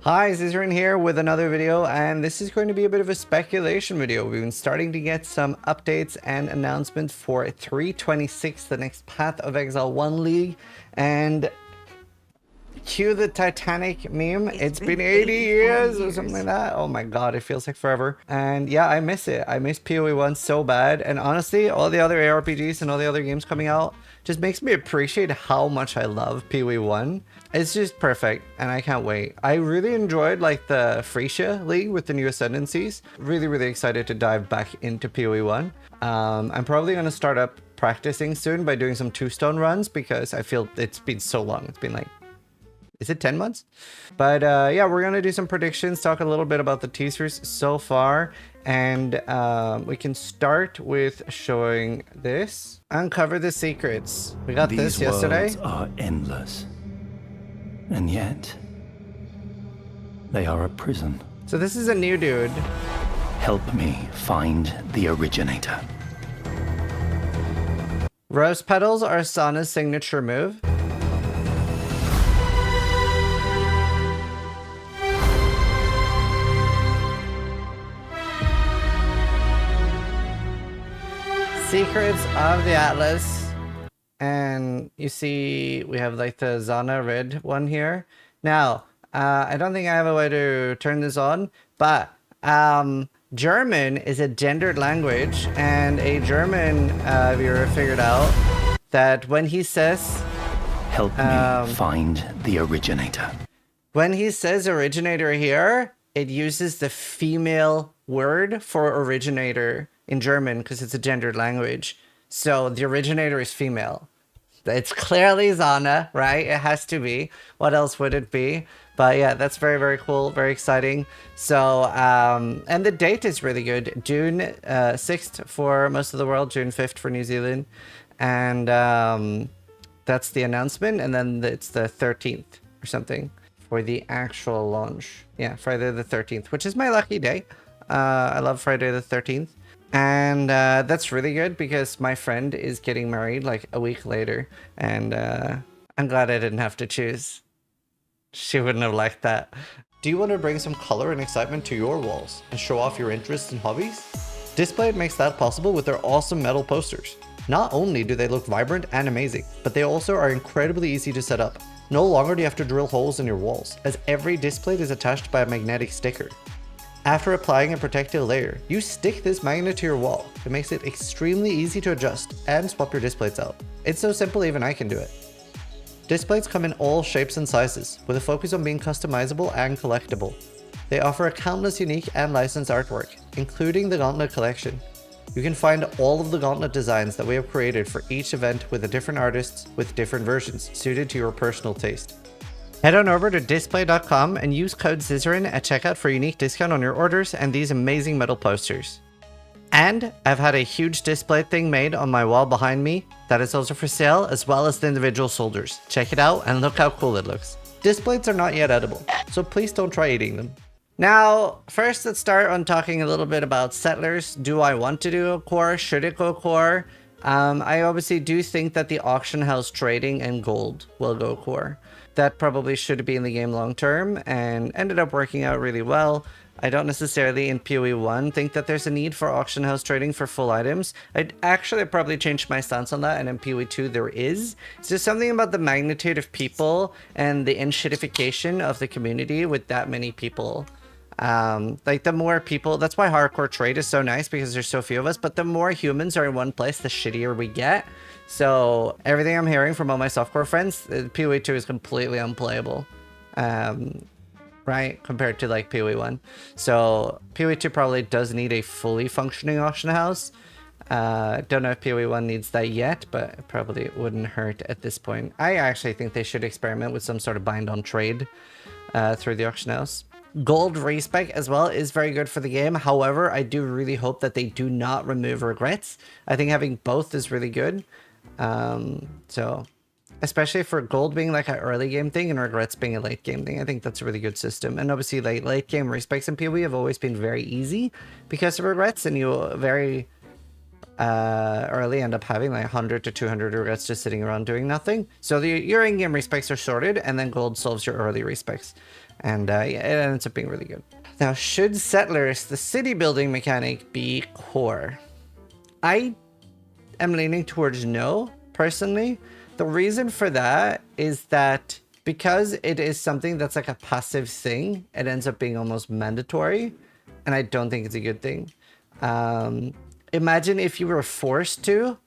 Hi, Zizaran here with another video, and this is going to be a bit of a speculation video. We've been starting to get some updates and announcements for 326, the next Path of Exile 1 League, and cue the Titanic meme. It's been 80 years or something like that. Oh my god, it feels like forever. And yeah, I miss it. I miss PoE 1 so bad, and honestly, all the other ARPGs and all the other games coming out just makes me appreciate how much I love PoE 1. It's just perfect, and I can't wait. I really enjoyed like the Frisia League with the new Ascendancies. Really excited to dive back into PoE 1. I'm probably going to start up practicing soon by doing some two-stone runs because I feel it's been so long. It's been like, is it 10 months? But yeah, we're going to do some predictions, talk a little bit about the teasers so far. And we can start with showing this. Uncover the secrets. We got this yesterday. These worlds are endless. And yet, they are a prison. So this is a new dude. Help me find the originator. Rose petals are Sana's signature move. Secrets of the Atlas. And you see we have like the Zana red one here. Now, I don't think I have a way to turn this on, but German is a gendered language, and a German viewer figured out that when he says... Help me find the originator. When he says originator here, it uses the female word for originator in German because it's a gendered language. So the originator is female. It's clearly Zana, right? It has to be. What else would it be? But yeah, that's very cool, very exciting. So, and the date is really good. June 6th for most of the world, June 5th for New Zealand. And that's the announcement. And then it's the 13th or something for the actual launch. Yeah, Friday the 13th, which is my lucky day. I love Friday the 13th. And that's really good because my friend is getting married like a week later, and I'm glad I didn't have to choose. She wouldn't have liked that. Do you want to bring some color and excitement to your walls and show off your interests and hobbies? Displayed makes that possible with their awesome metal posters. Not only do they look vibrant and amazing, but they also are incredibly easy to set up. No longer do you have to drill holes in your walls, as every Displayed is attached by a magnetic sticker. After applying a protective layer, you stick this magnet to your wall. It makes it extremely easy to adjust and swap your displays out. It's so simple even I can do it. Displays come in all shapes and sizes, with a focus on being customizable and collectible. They offer a countless unique and licensed artwork, including the Gauntlet collection. You can find all of the Gauntlet designs that we have created for each event with the different artists with different versions suited to your personal taste. Head on over to display.com and use code Zizaran at checkout for a unique discount on your orders and these amazing metal posters. And I've had a huge display thing made on my wall behind me that is also for sale, as well as the individual soldiers. Check it out and look how cool it looks. Displays are not yet edible, so please don't try eating them. Now, first let's start on talking a little bit about settlers. Do I want to do a core? Should it go core? I obviously do think that the auction house trading and gold will go core. That probably should be in the game long term and ended up working out really well. I don't necessarily in PoE 1 think that there's a need for auction house trading for full items. I'd actually probably changed my stance on that, and in PoE 2 there is. It's just something about the magnitude of people and the enshittification of the community with that many people. Like the more people, that's why hardcore trade is so nice because there's so few of us, but the more humans are in one place, the shittier we get. So everything I'm hearing from all my softcore friends, PoE 2 is completely unplayable, right? Compared to like PoE 1. So PoE 2 probably does need a fully functioning auction house. Don't know if PoE 1 needs that yet, but it probably wouldn't hurt at this point. I actually think they should experiment with some sort of bind on trade through the auction house. Gold respec as well is very good for the game. However, I do really hope that they do not remove regrets. I think having both is really good. So especially for gold being like an early game thing and regrets being a late game thing, I think that's a really good system. And obviously like late game respecs in PoE have always been very easy because of regrets, and you very early end up having like 100 to 200 regrets just sitting around doing nothing. So your in-game respecs are sorted, and then gold solves your early respecs. And yeah, it ends up being really good. Now, should Settlers, the city building mechanic, be core? I am leaning towards no, personally. The reason for that is that because it is something that's like a passive thing, it ends up being almost mandatory, and I don't think it's a good thing. Imagine if you were forced to,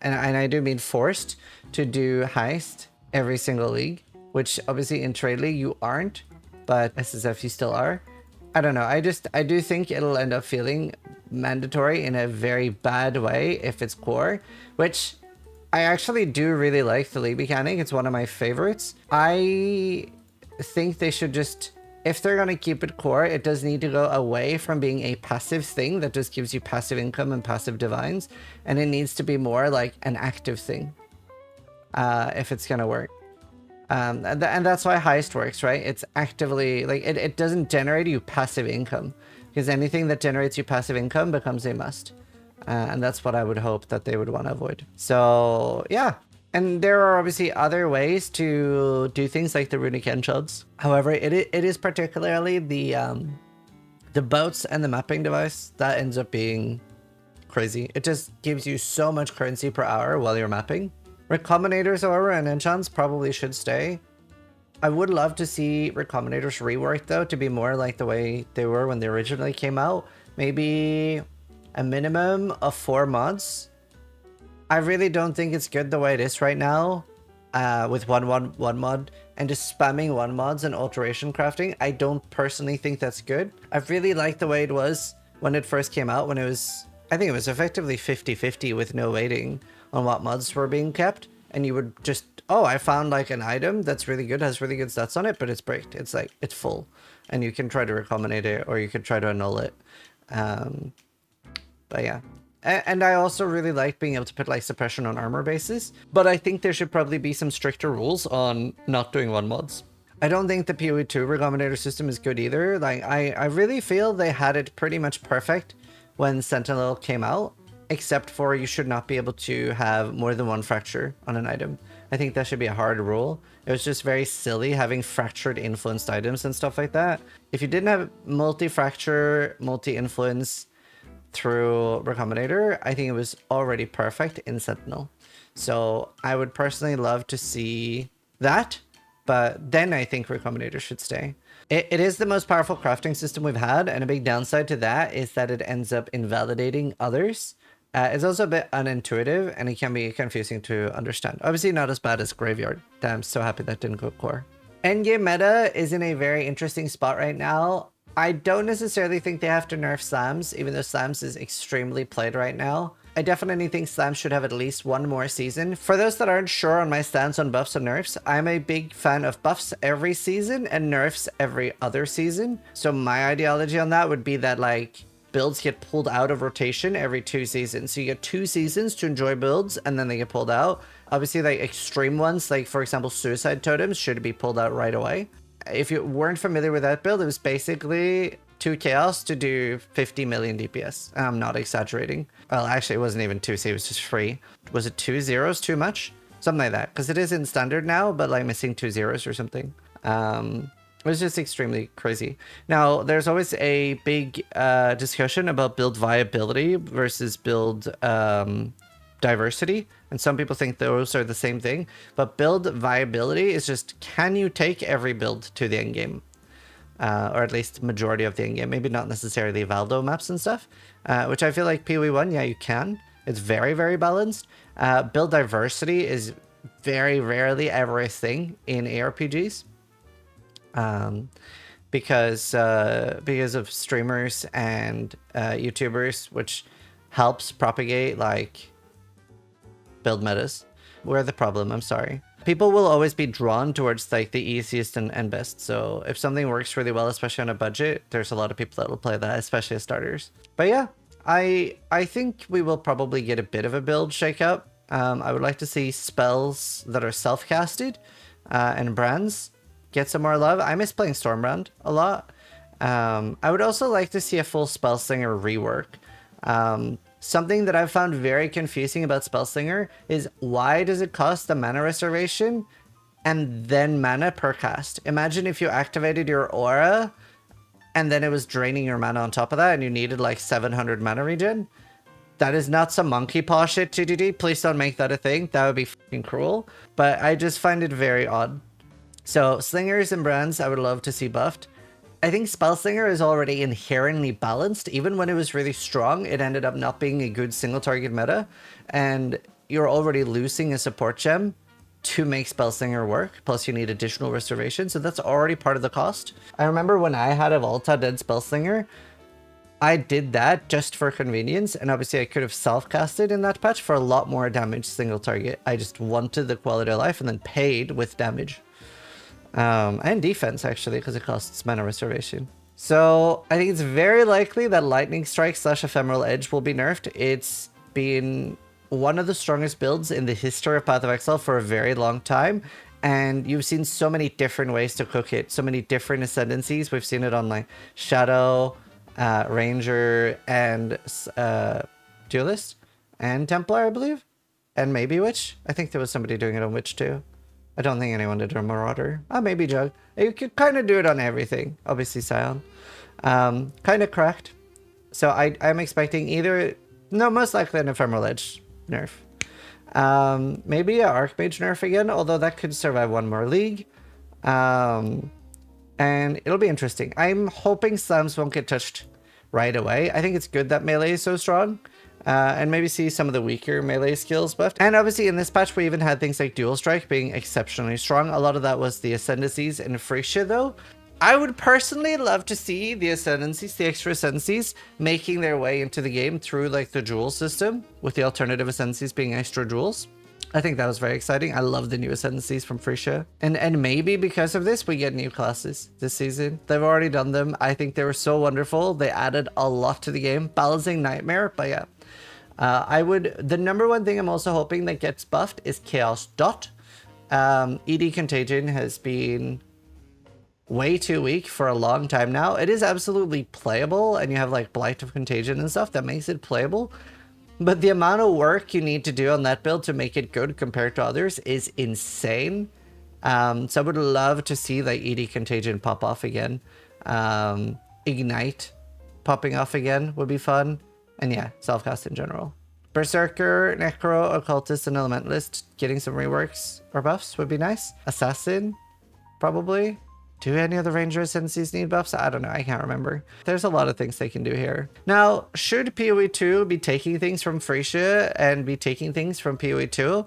and I do mean forced, to do heist every single league, which obviously in Trade League you aren't, but SSF you still are. I don't know. I do think it'll end up feeling mandatory in a very bad way if it's core, which I actually do really like the league mechanic. It's one of my favorites. I think they should just, if they're going to keep it core, it does need to go away from being a passive thing that just gives you passive income and passive divines. And it needs to be more like an active thing if it's going to work. And that's why heist works, right? It's actively, like, it doesn't generate you passive income, because anything that generates you passive income becomes a must. And that's what I would hope that they would want to avoid. So yeah. And there are obviously other ways to do things like the runic enchants. However, it is particularly the boats and the mapping device that ends up being crazy. It just gives you so much currency per hour while you're mapping. Recombinators, however, and enchants probably should stay. I would love to see recombinators reworked, though, to be more like the way they were when they originally came out. Maybe a minimum of 4 mods. I really don't think it's good the way it is right now, with one mod and just spamming one mods and alteration crafting. I don't personally think that's good. I really like the way it was when it first came out, when it was, I think it was effectively 50-50 with no waiting on what mods were being kept, and you would just, oh, I found like an item that's really good, has really good stats on it, but it's bricked. It's like, it's full, and you can try to recombinate it, or you could try to annul it. But yeah. And I also really like being able to put like suppression on armor bases, but I think there should probably be some stricter rules on not doing one mods. I don't think the PoE 2 recombinator system is good either. Like, I really feel they had it pretty much perfect when Sentinel came out, except for you should not be able to have more than one fracture on an item. I think that should be a hard rule. It was just very silly having fractured influenced items and stuff like that. If you didn't have multi-fracture, multi-influence through Recombinator, I think it was already perfect in Sentinel. So I would personally love to see that, but then I think Recombinator should stay. It is the most powerful crafting system we've had, and a big downside to that is that it ends up invalidating others. It's also a bit unintuitive, and it can be confusing to understand. Obviously not as bad as Graveyard. I'm so happy that didn't go core. Endgame meta is in a very interesting spot right now. I don't necessarily think they have to nerf slams, even though slams is extremely played right now. I definitely think slams should have at least one more season. For those that aren't sure on my stance on buffs and nerfs, I'm a big fan of buffs every season and nerfs every other season. So my ideology on that would be that, like, builds get pulled out of rotation every 2 seasons. So you get 2 seasons to enjoy builds, and then they get pulled out. Obviously, like, extreme ones, like, for example, suicide totems should be pulled out right away. If you weren't familiar with that build, it was basically 2 chaos to do 50 million DPS. I'm not exaggerating. Well, actually, it wasn't even 2C, it was just free. Was it 2 zeros too much? Something like that. Because it is in standard now, but like missing 2 zeros or something. It was just extremely crazy. Now, there's always a big discussion about build viability versus build diversity, and some people think those are the same thing, but build viability is just, can you take every build to the end game, or at least majority of the end game, maybe not necessarily Valdo maps and stuff, which I feel like PoE 1, yeah, you can. It's very, very balanced. Build diversity is very rarely ever a thing in ARPGs, because of streamers and YouTubers, which helps propagate like build metas. We're the problem, I'm sorry. People will always be drawn towards like the easiest and best. So if something works really well, especially on a budget, there's a lot of people that will play that, especially as starters. But yeah, I think we will probably get a bit of a build shakeup. I would like to see spells that are self-casted and brands get some more love. I miss playing Stormbrand a lot. I would also like to see a full Spellslinger rework. Something that I've found very confusing about Spellslinger is, why does it cost the mana restoration and then mana per cast. Imagine if you activated your aura and then it was draining your mana on top of that and you needed like 700 mana regen. That is not some monkey paw shit, GGD. Please don't make that a thing. That would be fucking cruel. But I just find it very odd. So slingers and brands, I would love to see buffed. I think Spellslinger is already inherently balanced. Even when it was really strong, it ended up not being a good single target meta. And you're already losing a support gem to make Spellslinger work. Plus you need additional restoration. So that's already part of the cost. I remember when I had a Volta dead Spellslinger, I did that just for convenience, and obviously I could have self-casted in that patch for a lot more damage single target. I just wanted the quality of life and then paid with damage. And defense, actually, because it costs mana restoration. So I think it's very likely that Lightning Strike / Ephemeral Edge will be nerfed. It's been one of the strongest builds in the history of Path of Exile for a very long time. And you've seen so many different ways to cook it, so many different ascendancies. We've seen it on like Shadow, Ranger, and Duelist, and Templar, I believe, and maybe Witch. I think there was somebody doing it on Witch too. I don't think anyone did it on Marauder. Maybe Jug. You could kind of do it on everything. Obviously Scion. Kind of cracked. So I'm expecting either, no, most likely an Ephemeral Edge nerf. Maybe an Archmage nerf again, although that could survive one more league. And it'll be interesting. I'm hoping slams won't get touched right away. I think it's good that melee is so strong. And maybe see some of the weaker melee skills buffed. And obviously in this patch, we even had things like Dual Strike being exceptionally strong. A lot of that was the Ascendancies in Frisia, though. I would personally love to see the Ascendancies, the extra Ascendancies, making their way into the game through like the Jewel system, with the alternative Ascendancies being extra Jewels. I think that was very exciting. I love the new Ascendancies from Frisia. And maybe because of this, we get new classes this season. They've already done them. I think they were so wonderful. They added a lot to the game. Balancing Nightmare, but yeah. The number one thing I'm also hoping that gets buffed is Chaos Dot. ED Contagion has been way too weak for a long time now. It is absolutely playable, and you have like Blight of Contagion and stuff that makes it playable. But the amount of work you need to do on that build to make it good compared to others is insane. So I would love to see like ED Contagion pop off again. Ignite popping off again would be fun. And yeah, self-cast in general. Berserker, Necro, Occultist, and Elementalist getting some reworks or buffs would be nice. Assassin, probably. Do any of the Ranger Ascendancies need buffs? I don't know, I can't remember. There's a lot of things they can do here. Now, should PoE 2 be taking things from Frisia and be taking things from PoE 2?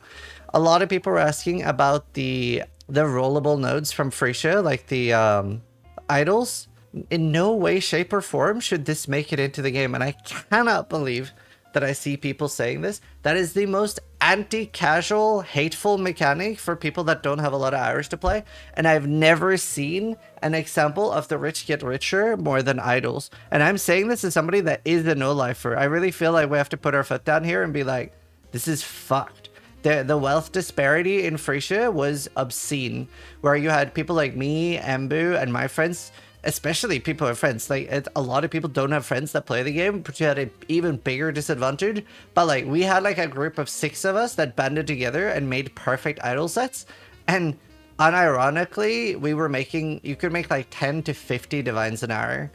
A lot of people were asking about the rollable nodes from Frisia, like the idols. In no way, shape, or form should this make it into the game, and I cannot believe that I see people saying this. That is the most anti-casual, hateful mechanic for people that don't have a lot of hours to play, and I've never seen an example of the rich get richer more than idols. And I'm saying this as somebody that is a no-lifer. I really feel like we have to put our foot down here and be like, this is fucked. The wealth disparity in Frisia was obscene, where you had people like me, Embu, and my friends, especially people with friends. Like, a lot of people don't have friends that play the game, but you had an even bigger disadvantage. But like, we had like a group of 6 of us that banded together and made perfect idol sets, and unironically we were making, you could make like 10 to 50 divines an hour,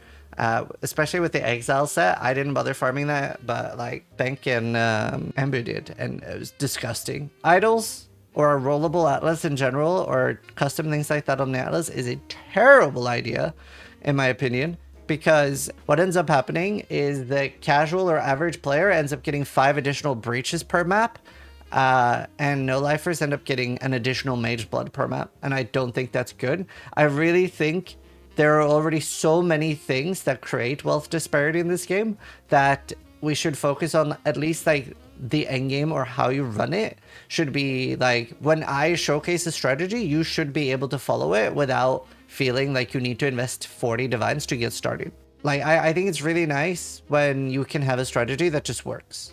especially with the exile set. I didn't bother farming that, but like Bank and Embu did, and it was disgusting. Idols or a rollable atlas in general, or custom things like that on the atlas, is a terrible idea, in my opinion, because what ends up happening is the casual or average player ends up getting 5 additional breaches per map, and no-lifers end up getting an additional mage blood per map, and I don't think that's good. I really think there are already so many things that create wealth disparity in this game that we should focus on at least like the end game, or how you run it should be like, when I showcase a strategy, you should be able to follow it without feeling like you need to invest 40 divines to get started. Like, I think it's really nice when you can have a strategy that just works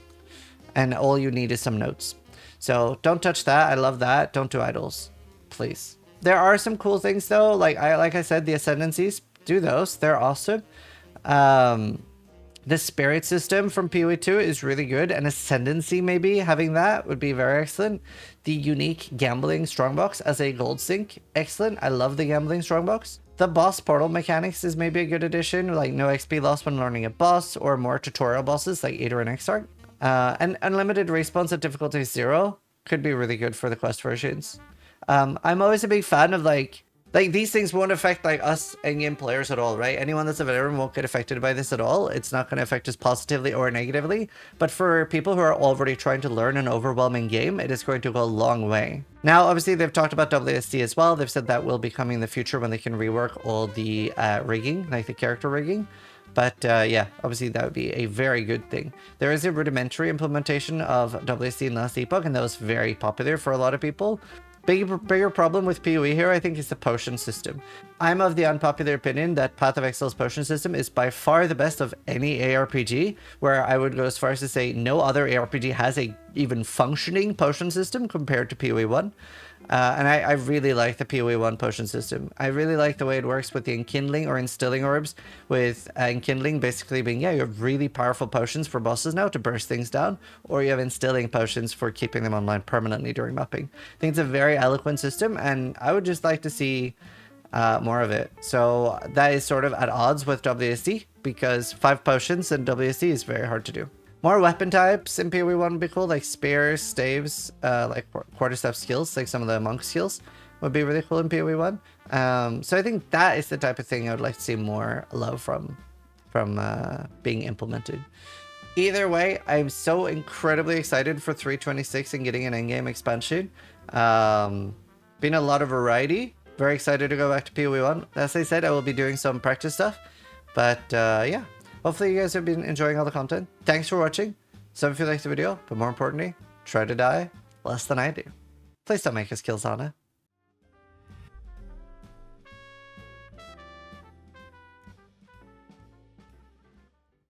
and all you need is some notes. So don't touch that. I love that. Don't do idols, please. There are some cool things though. Like I said, the ascendancies, do those. They're awesome. The spirit system from PoE 2 is really good, and ascendancy maybe having that would be very excellent. The unique gambling strongbox as a gold sink, excellent. I love the gambling strongbox. The boss portal mechanics is maybe a good addition, like no XP loss when learning a boss, or more tutorial bosses like Ader and Exarch. And unlimited respawns at difficulty 0 could be really good for the quest versions. I'm always a big fan of like these things won't affect like us in-game players at all, right? Anyone that's a veteran won't get affected by this at all. It's not going to affect us positively or negatively. But for people who are already trying to learn an overwhelming game, it is going to go a long way. Now, obviously, they've talked about WSD as well. They've said that will be coming in the future when they can rework all the rigging, like the character rigging. But yeah, obviously that would be a very good thing. There is a rudimentary implementation of WSD in Last Epoch, and that was very popular for a lot of people. Bigger problem with PoE here, I think, is the potion system. I'm of the unpopular opinion that Path of Exile's potion system is by far the best of any ARPG, where I would go as far as to say no other ARPG has a even functioning potion system compared to PoE 1. And I really like the PoE 1 potion system. I really like the way it works with the enkindling or instilling orbs, with enkindling basically being, yeah, you have really powerful potions for bosses now to burst things down, or you have instilling potions for keeping them online permanently during mapping. I think it's a very eloquent system, and I would just like to see more of it. So that is sort of at odds with WSD, because 5 potions in WSD is very hard to do. More weapon types in PoE 1 would be cool, like spears, staves, like quarterstaff skills, like some of the monk skills would be really cool in PoE 1. So I think that is the type of thing I would like to see more love from being implemented. Either way, I'm so incredibly excited for 3.26 and getting an in-game expansion. Been a lot of variety. Very excited to go back to PoE 1. As I said, I will be doing some practice stuff. But yeah. Hopefully you guys have been enjoying all the content. Thanks for watching. Sub if you liked the video, but more importantly, try to die less than I do. Please don't make us kill Zana.